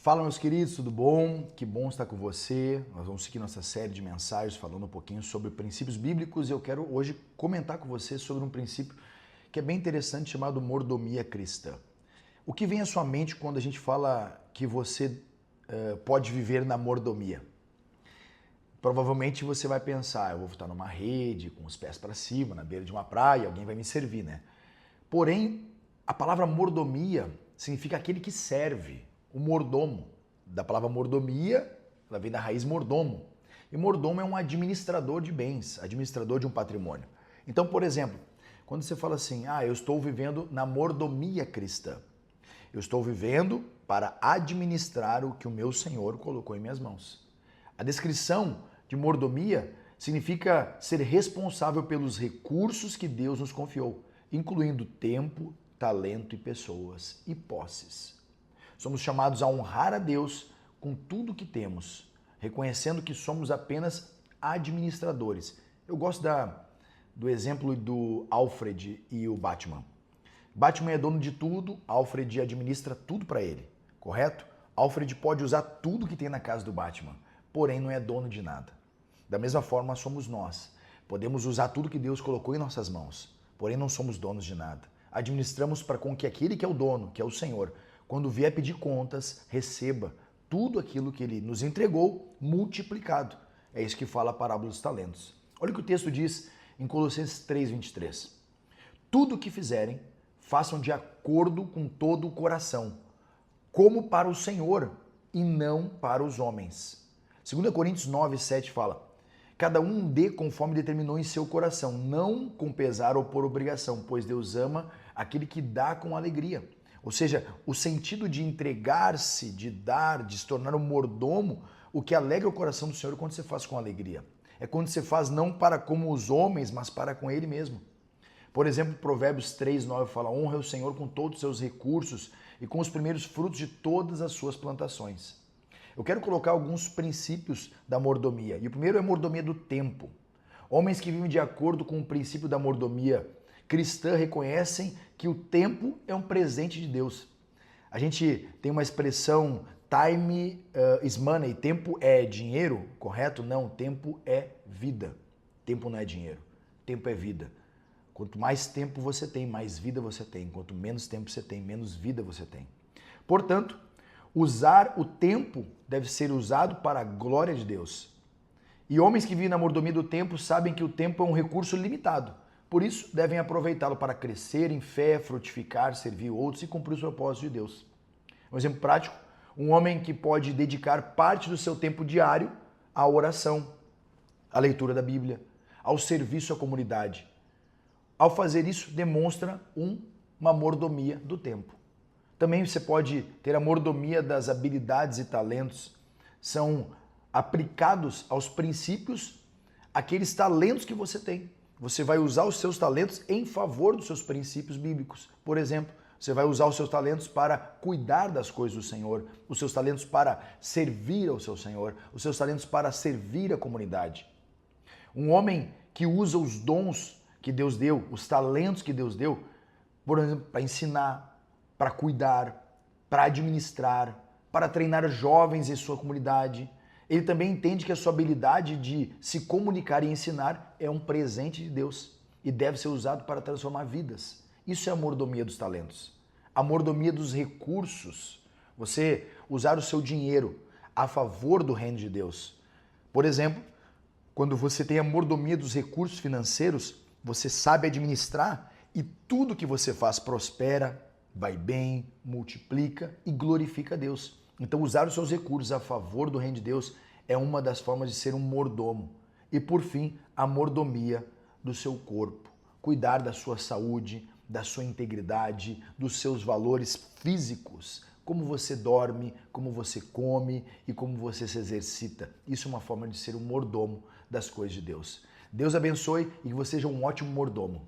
Fala, meus queridos, tudo bom? Que bom estar com você. Nós vamos seguir nossa série de mensagens falando um pouquinho sobre princípios bíblicos e eu quero hoje comentar com você sobre um princípio que é bem interessante chamado mordomia cristã. O que vem à sua mente quando a gente fala que você pode viver na mordomia? Provavelmente você vai pensar, eu vou estar numa rede, com os pés para cima, na beira de uma praia, alguém vai me servir, né? Porém, a palavra mordomia significa aquele que serve, o mordomo. Da palavra mordomia, ela vem da raiz mordomo. E mordomo é um administrador de bens, administrador de um patrimônio. Então, por exemplo, quando você fala assim, eu estou vivendo na mordomia cristã. Eu estou vivendo para administrar o que o meu Senhor colocou em minhas mãos. A descrição de mordomia significa ser responsável pelos recursos que Deus nos confiou, incluindo tempo, talento e pessoas e posses. Somos chamados a honrar a Deus com tudo que temos, reconhecendo que somos apenas administradores. Eu gosto do exemplo do Alfred e o Batman. Batman é dono de tudo, Alfred administra tudo para ele, correto? Alfred pode usar tudo que tem na casa do Batman, porém não é dono de nada. Da mesma forma somos nós. Podemos usar tudo que Deus colocou em nossas mãos, porém não somos donos de nada. Administramos para com que aquele que é o dono, que é o Senhor, quando vier pedir contas, receba tudo aquilo que ele nos entregou multiplicado. É isso que fala a parábola dos talentos. Olha o que o texto diz em Colossenses 3:23. Tudo o que fizerem, façam de acordo com todo o coração, como para o Senhor e não para os homens. 2 Coríntios 9:7 fala: cada um dê conforme determinou em seu coração, não com pesar ou por obrigação, pois Deus ama aquele que dá com alegria. Ou seja, o sentido de entregar-se, de dar, de se tornar um mordomo, o que alegra o coração do Senhor quando você faz com alegria. É quando você faz não para como os homens, mas para com Ele mesmo. Por exemplo, Provérbios 3:9 fala: honra o Senhor com todos os seus recursos e com os primeiros frutos de todas as suas plantações. Eu quero colocar alguns princípios da mordomia. E o primeiro é a mordomia do tempo. Homens que vivem de acordo com o princípio da mordomia cristã reconhecem que o tempo é um presente de Deus. A gente tem uma expressão time is money, tempo é dinheiro, correto? Não, tempo é vida. Tempo não é dinheiro, tempo é vida. Quanto mais tempo você tem, mais vida você tem. Quanto menos tempo você tem, menos vida você tem. Portanto, usar o tempo deve ser usado para a glória de Deus. E homens que vivem na mordomia do tempo sabem que o tempo é um recurso limitado. Por isso, devem aproveitá-lo para crescer em fé, frutificar, servir outros e cumprir os propósitos de Deus. Um exemplo prático, um homem que pode dedicar parte do seu tempo diário à oração, à leitura da Bíblia, ao serviço à comunidade. Ao fazer isso, demonstra uma mordomia do tempo. Também você pode ter a mordomia das habilidades e talentos. São aplicados aos princípios aqueles talentos que você tem. Você vai usar os seus talentos em favor dos seus princípios bíblicos. Por exemplo, você vai usar os seus talentos para cuidar das coisas do Senhor, os seus talentos para servir ao seu Senhor, os seus talentos para servir a comunidade. Um homem que usa os dons que Deus deu, os talentos que Deus deu, por exemplo, para ensinar, para cuidar, para administrar, para treinar jovens em sua comunidade. Ele também entende que a sua habilidade de se comunicar e ensinar é um presente de Deus e deve ser usado para transformar vidas. Isso é a mordomia dos talentos. A mordomia dos recursos. Você usar o seu dinheiro a favor do reino de Deus. Por exemplo, quando você tem a mordomia dos recursos financeiros, você sabe administrar e tudo que você faz prospera, vai bem, multiplica e glorifica a Deus. Então, usar os seus recursos a favor do reino de Deus é uma das formas de ser um mordomo. E, por fim, a mordomia do seu corpo. Cuidar da sua saúde, da sua integridade, dos seus valores físicos. Como você dorme, como você come e como você se exercita. Isso é uma forma de ser um mordomo das coisas de Deus. Deus abençoe e que você seja um ótimo mordomo.